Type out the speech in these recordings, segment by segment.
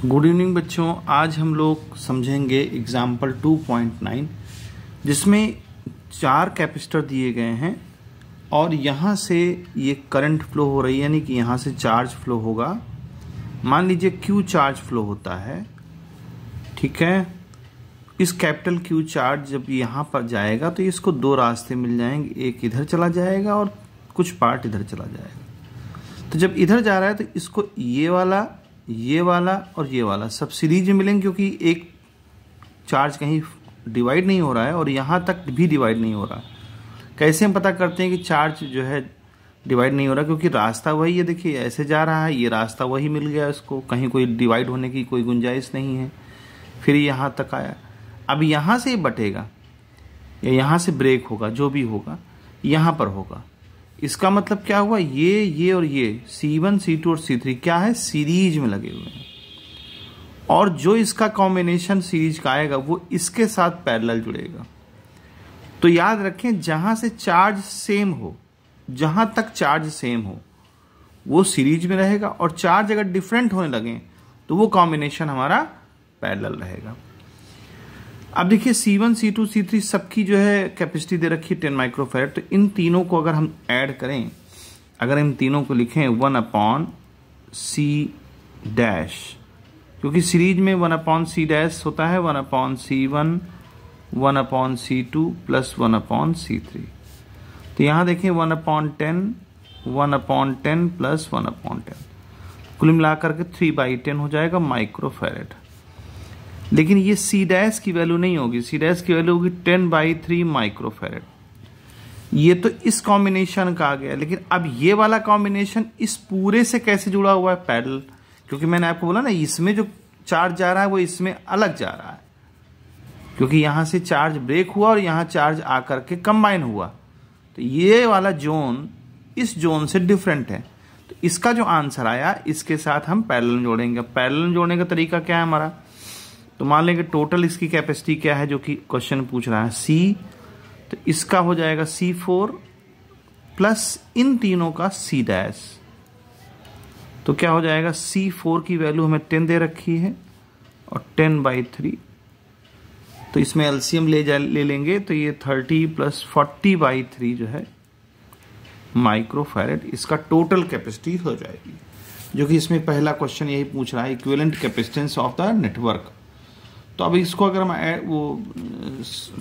Good evening बच्चों, आज हम लोग समझेंगे एग्जाम्पल 2.9 जिसमें 4 कैपेसिटर दिए गए हैं और यहाँ से ये करंट फ्लो हो रही है, यानी कि यहाँ से चार्ज फ्लो होगा। मान लीजिए Q चार्ज फ्लो होता है, ठीक है। इस कैपिटल Q चार्ज जब यहाँ पर जाएगा तो इसको 2 रास्ते मिल जाएंगे, एक इधर चला जाएगा और कुछ पार्ट इधर चला जाएगा। तो जब इधर जा रहा है तो इसको ये वाला और ये वाला सब सीरीज में मिलेंगे, क्योंकि एक चार्ज कहीं डिवाइड नहीं हो रहा है और यहाँ तक भी डिवाइड नहीं हो रहा है। कैसे हम पता करते हैं कि चार्ज जो है डिवाइड नहीं हो रहा? क्योंकि रास्ता वही है, देखिए ऐसे जा रहा है, ये रास्ता वही मिल गया इसको, कहीं कोई डिवाइड होने की कोई गुंजाइश नहीं है। फिर यहाँ तक आया, अब यहाँ से बटेगा या यहाँ से ब्रेक होगा, जो भी होगा यहाँ पर होगा। इसका मतलब क्या हुआ, ये और ये C1 C2 और C3 क्या है, सीरीज में लगे हुए हैं, और जो इसका कॉम्बिनेशन सीरीज का आएगा वो इसके साथ पैरेलल जुड़ेगा। तो याद रखें, जहां से चार्ज सेम हो, जहां तक चार्ज सेम हो वो सीरीज में रहेगा, और चार्ज अगर डिफरेंट होने लगे तो वो कॉम्बिनेशन हमारा पैरेलल रहेगा। अब देखिए C1 C2 C3 सबकी जो है कैपेसिटी दे रखी है 10 माइक्रोफैराड। तो इन तीनों को अगर हम ऐड करें, अगर इन तीनों को लिखें 1/C डैश, क्योंकि सीरीज में 1/C डैश होता है, 1/C1 1/C2 प्लस 1/C3। तो यहां देखें 1/10 1/10 प्लस 1/10, कुल मिलाकर के 3/10 हो जाएगा माइक्रोफैराड। लेकिन ये C डैश की वैल्यू नहीं होगी, C डैश की वैल्यू होगी 10/3 माइक्रोफैराड। ये तो इस कॉम्बिनेशन का आ गया, लेकिन अब ये वाला कॉम्बिनेशन इस पूरे से कैसे जुड़ा हुआ है, पैरेलल। क्योंकि मैंने आपको बोला ना, इसमें जो चार्ज जा रहा है वो इसमें अलग जा रहा है, क्योंकि यहां से चार्ज ब्रेक हुआ और यहां चार्ज आकर के कंबाइन हुआ। तो ये वाला जोन इस जोन से डिफरेंट है। तो इसका जो आंसर आया, इसके साथ हम पैरेलल जोड़ेंगे। पैरेलल जोड़ने का तरीका क्या है हमारा, तो मान लेंगे टोटल इसकी कैपेसिटी क्या है, जो कि क्वेश्चन पूछ रहा है C, तो इसका हो जाएगा C4 प्लस इन तीनों का C डैश। तो क्या हो जाएगा, C4 की वैल्यू हमें 10 दे रखी है और 10/3, तो इसमें एलसीएम ले लेंगे तो ये 30 प्लस 40/3 जो है माइक्रोफैराड इसका टोटल कैपेसिटी हो जाएगी। जो कि इसमें पहला क्वेश्चन यही पूछ रहा है, equivalent capacitance of the network. तो अब इसको अगर हम वो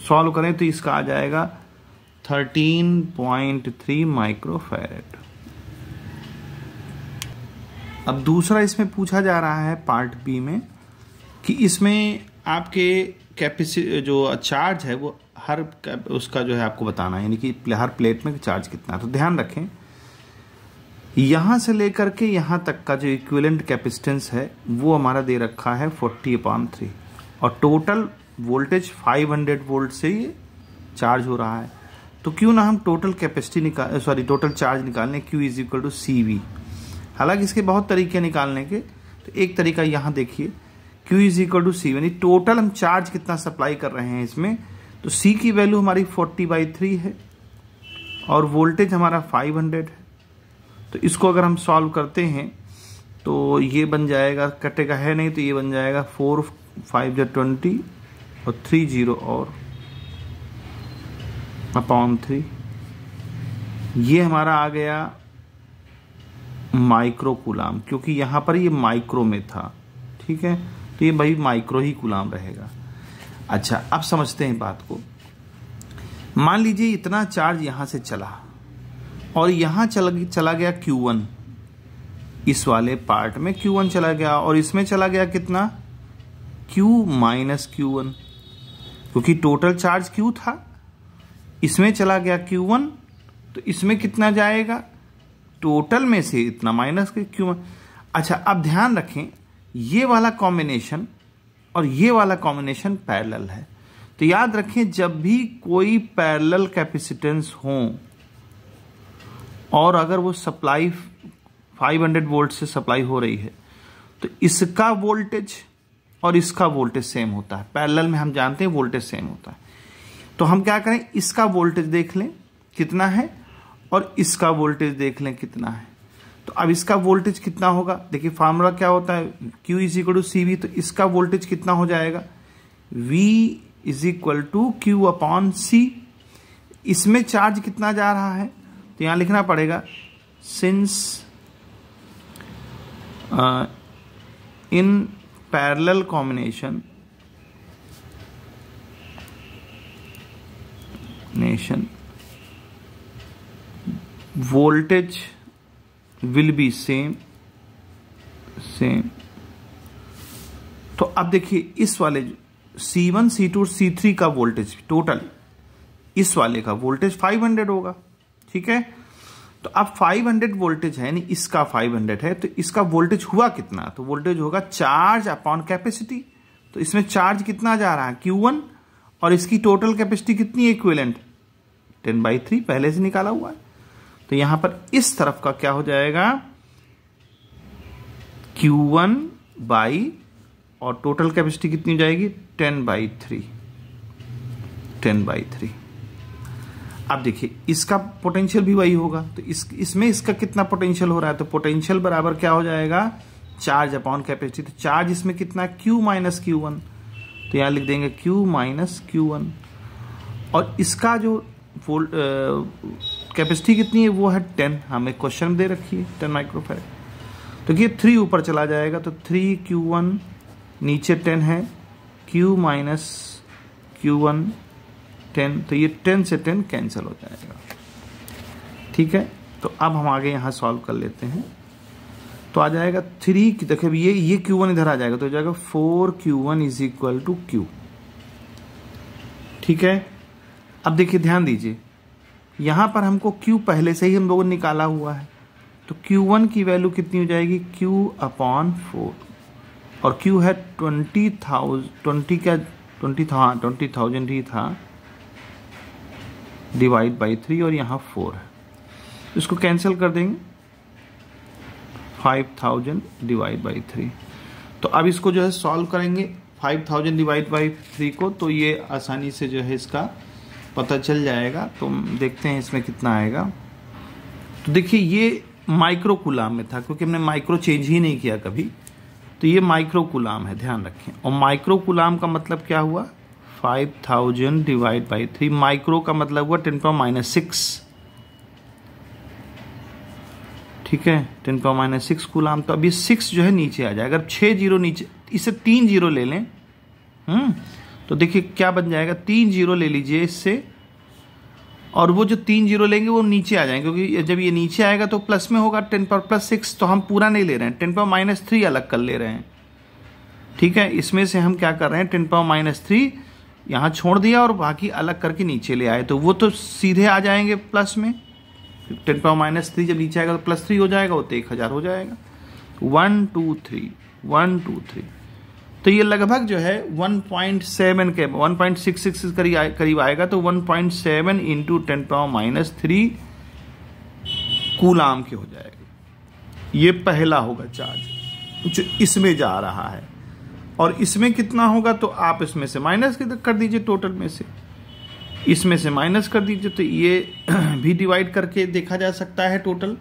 सॉल्व करें तो इसका आ जाएगा 13.3 माइक्रोफैराड। अब दूसरा इसमें पूछा जा रहा है पार्ट बी में कि इसमें आपके कैपेसिटी जो चार्ज है वो हर उसका जो है आपको बताना है, यानी कि हर प्लेट में चार्ज कितना है। तो ध्यान रखें, यहां से लेकर के यहां तक का जो इक्विवेलेंट कैपेसिटेंस है वो हमारा दे रखा है 40/3, और टोटल वोल्टेज 500 वोल्ट से ये चार्ज हो रहा है। तो क्यों ना हम टोटल कैपेसिटी टोटल चार्ज निकालने, Q = CV। हालांकि इसके बहुत तरीके निकालने के, तो एक तरीका यहाँ देखिए, Q = CV, यानी टोटल हम चार्ज कितना सप्लाई कर रहे हैं इसमें। तो C की वैल्यू हमारी 40/3 है और वोल्टेज हमारा 500 है। तो इसको अगर हम सॉल्व करते हैं तो ये बन जाएगा, कटेगा है नहीं, तो ये बन जाएगा 4 5 × 20 और 3 0 और /3। ये हमारा आ गया माइक्रो कूलाम, क्योंकि यहां पर ये माइक्रो में था, ठीक है। तो ये भाई माइक्रो ही कूलाम रहेगा। अच्छा, अब समझते हैं बात को। मान लीजिए इतना चार्ज यहां से चला और यहां चला गया Q1, इस वाले पार्ट में Q1 चला गया, और इसमें चला गया कितना, Q - Q1, क्योंकि टोटल चार्ज Q था, इसमें चला गया Q1, तो इसमें कितना जाएगा, टोटल में से इतना माइनस Q1। अच्छा, अब ध्यान रखें, ये वाला कॉम्बिनेशन और ये वाला कॉम्बिनेशन पैरेलल है। तो याद रखें, जब भी कोई पैरेलल कैपेसिटेंस हो और अगर वो सप्लाई 500 वोल्ट से सप्लाई हो रही है, तो इसका वोल्टेज और इसका वोल्टेज सेम होता है। पैरेलल में हम जानते हैं वोल्टेज सेम होता है। तो हम क्या करें, इसका वोल्टेज देख लें कितना है और इसका वोल्टेज देख लें कितना है। तो अब इसका वोल्टेज कितना होगा, देखिए फार्मूला क्या होता है, Q is equal to C V, तो इसका वोल्टेज कितना हो जाएगा, V is equal to Q upon C. इसमें चार्ज कितना जा रहा है, तो यहां लिखना पड़ेगा since in parallel combination voltage will be same. तो अब देखिए इस वाले C1 C2 और C3 का वोल्टेज टोटल, इस वाले का वोल्टेज 500 होगा, ठीक है। तो अब 500 वोल्टेज है, यानी इसका 500 है, तो इसका वोल्टेज हुआ कितना, तो वोल्टेज होगा चार्ज अपॉन कैपेसिटी। तो इसमें चार्ज कितना जा रहा है Q1, और इसकी टोटल कैपेसिटी कितनी है इक्विवेलेंट 10/3, पहले से निकाला हुआ है। तो यहां पर इस तरफ का क्या हो जाएगा Q1 बाई, और टोटल कैपेसिटी कितनी हो जाएगी 10/3। अब देखिए इसका पोटेंशियल भी वही होगा, तो इसमें इसका कितना पोटेंशियल हो रहा है, तो पोटेंशियल बराबर क्या हो जाएगा चार्ज अपॉन कैपेसिटी। तो चार्ज इसमें कितना Q माइनस Q1, तो यहां लिख देंगे Q माइनस Q1, और इसका जो कैपेसिटी कितनी है वो है 10, हमें क्वेश्चन दे रखी है 10 माइक्रोफैराड। तो ये 3 ऊपर चला जाएगा, तो 3Q1 नीचे 10 है, Q माइनस Q1 10, तो ये 10 से 10 कैंसिल हो जाएगा, ठीक है। तो अब हम आगे यहां सॉल्व कर लेते हैं, तो आ जाएगा 3 की, देखिए ये Q1 इधर आ जाएगा, तो हो जाएगा 4Q1 is equal to Q, ठीक है। अब देखिए ध्यान दीजिए, यहां पर हमको Q पहले से ही हम लोगों ने निकाला हुआ है, तो Q1 की वैल्यू कितनी हो जाएगी Q अपॉन 4, और Q है 20,000 ही था डिवाइड बाई 3, और यहां 4 है, इसको कैंसिल कर देंगे 5000 डिवाइड बाई 3। तो अब इसको जो है सॉल्व करेंगे 5000 डिवाइड बाई 3 को, तो ये आसानी से जो है इसका पता चल जाएगा। तो देखते हैं इसमें कितना आएगा। तो देखिए ये माइक्रो कूलाम में था, क्योंकि हमने माइक्रो चेंज ही नहीं किया कभी, तो ये माइक्रो कूलाम है, ध्यान रखें। और माइक्रो कूलाम का मतलब क्या हुआ 5000 डिवाइड बाई 3, माइक्रो का मतलब हुआ 10⁻⁶, ठीक है, 10⁻⁶ कूलाम। तो अब ये 6 जो है नीचे आ जाएगा, अगर 6 जीरो नीचे, इसे 3 जीरो ले लें, तो देखिए क्या बन जाएगा, 3 जीरो ले लीजिए इससे, और वो जो 3 जीरो लेंगे वो नीचे आ जाएंगे, क्योंकि जब ये नीचे आएगा तो प्लस में होगा 10⁻+6, तो हम पूरा नहीं ले रहे हैं, 10⁻³ अलग कर ले रहे हैं, ठीक है। इसमें से हम क्या कर रहे हैं 10⁻³ यहां छोड़ दिया और बाकी अलग करके नीचे ले आए, तो वो तो सीधे आ जाएंगे प्लस में, 10⁻³ जब नीचे आएगा तो +3 हो जाएगा, वो तो 1000 हो जाएगा। 1 2 3 1 2 3, तो ये लगभग जो है 1.7 के 1.66 करीब आएगा, तो 1.7 इंटू 10⁻³ कूलाम के हो जाएगा। ये पहला होगा चार्ज जो इसमें जा रहा है, और इसमें कितना होगा, तो आप इसमें से माइनस कर दीजिए, टोटल में से इसमें से माइनस कर दीजिए, तो ये भी डिवाइड करके देखा जा सकता है टोटल।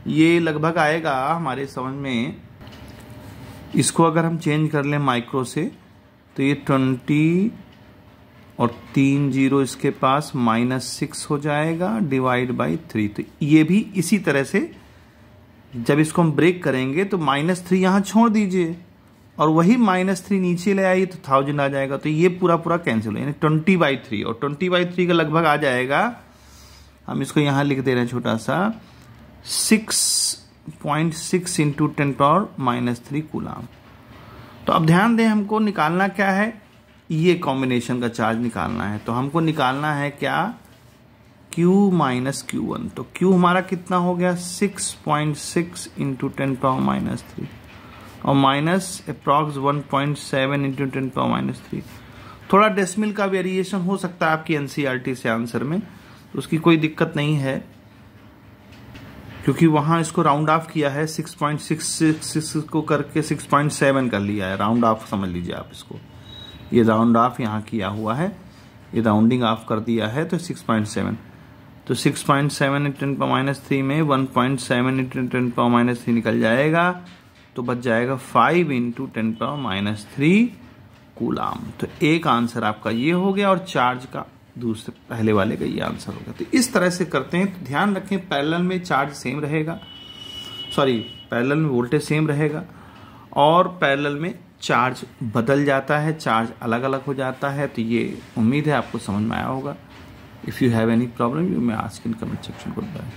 ये लगभग आएगा हमारे समझ में, इसको अगर हम चेंज कर लें माइक्रो से, तो ये 20 और 3 जीरो इसके पास -6 हो जाएगा डिवाइड बाई 3। तो ये भी इसी तरह से जब इसको हम ब्रेक करेंगे तो -3 यहां छोड़ दीजिए, और वही -3 नीचे ले आइए तो 1000 आ जाएगा, तो ये पूरा कैंसिल हो, यानी 20/3, और 20/3 का लगभग आ जाएगा, हम इसको यहां लिख दे रहे हैं छोटा सा 6.6 इंटू 10⁻³ कूलाम। तो अब ध्यान दें, हमको निकालना क्या है, ये कॉम्बिनेशन का चार्ज निकालना है। तो हमको निकालना है क्या Q माइनस Q1, तो Q हमारा कितना हो गया 6.6 इंटू 10⁻³ और माइनस अप्रॉक्स 1.7 इंटू 10⁻³। थोड़ा डेसिमल का वेरिएशन हो सकता है आपकी एनसीईआरटी से आंसर में, तो उसकी कोई दिक्कत नहीं है, क्योंकि वहां इसको राउंड ऑफ किया है, 6.66 को करके 6.7 कर लिया है, राउंड ऑफ समझ लीजिए आप इसको, ये राउंड ऑफ यहाँ किया हुआ है, ये राउंडिंग ऑफ कर दिया है, तो 6.7। तो 6.7 × 10⁻³ में 1.7 × 10⁻³ निकल जाएगा, तो बच जाएगा 5 × 10⁻³ कूलाम। तो एक आंसर आपका ये हो गया और चार्ज का दूसरे पहले वाले का ये आंसर होगा। तो इस तरह से करते हैं। तो ध्यान रखें पैरेलल में चार्ज सेम रहेगा, पैरेलल में वोल्टेज सेम रहेगा और पैरेलल में चार्ज बदल जाता है, चार्ज अलग अलग हो जाता है। तो ये उम्मीद है आपको समझ में आया होगा। If you have any problem you may ask in comment section. Good bye.